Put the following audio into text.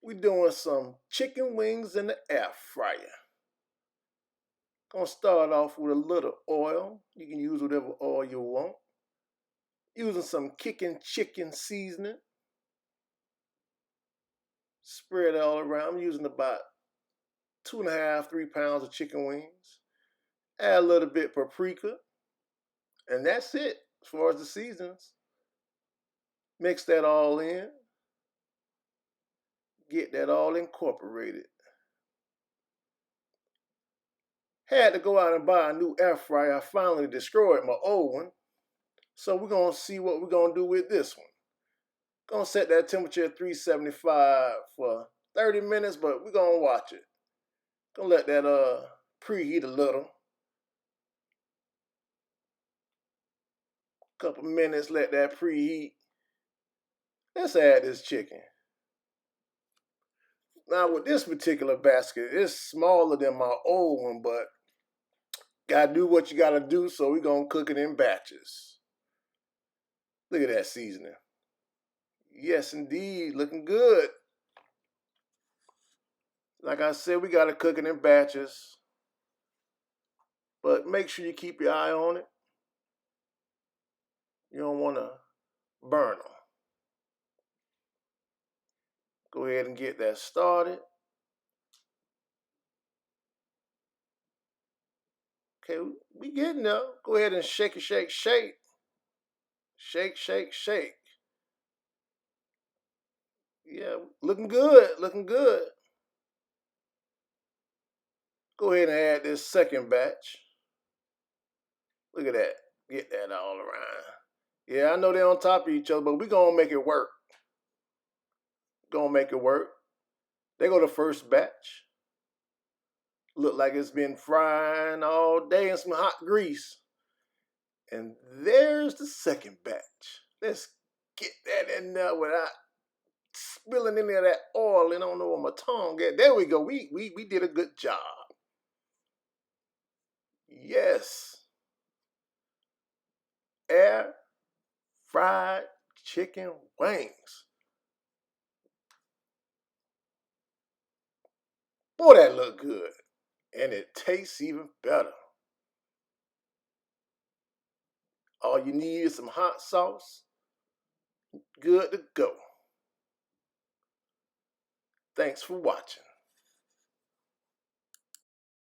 We're doing some chicken wings in the air fryer. Gonna start off with a little oil. You can use whatever oil you want. Using some kicking chicken seasoning. Spread it all around. I'm using about 2.5, 3 pounds of chicken wings. Add a little bit paprika. And that's it as far as the seasonings. Mix that all in. Get that all incorporated. Had to go out and buy a new air fryer. I finally destroyed my old one. So we're going to see what we're going to do with this one. Going to set that temperature at 375 for 30 minutes, but we're going to watch it. Going to let that preheat a little. Couple minutes, let that preheat. Let's add this chicken. Now with this particular basket, it's smaller than my old one, but gotta do what you gotta do, so we're gonna cook it in batches. Look at that seasoning. Yes, indeed, looking good. Like I said, we gotta cook it in batches, but make sure you keep your eye on it. You don't wanna burn them. Go ahead and get that started. Okay, we getting there. Go ahead and shake it, shake, shake. Shake, shake, shake. Yeah, looking good, looking good. Go ahead and add this second batch. Look at that. Get that all around. Yeah, I know they're on top of each other, but we're going to make it work. Gonna make it work. There go the first batch. Look like it's been frying all day in some hot grease. And there's the second batch. Let's get that in there without spilling any of that oil. And I don't know where my tongue at. There we go. We did a good job. Yes. Air fried chicken wings. Boy, that look good. And it tastes even better. All you need is some hot sauce. Good to go. Thanks for watching.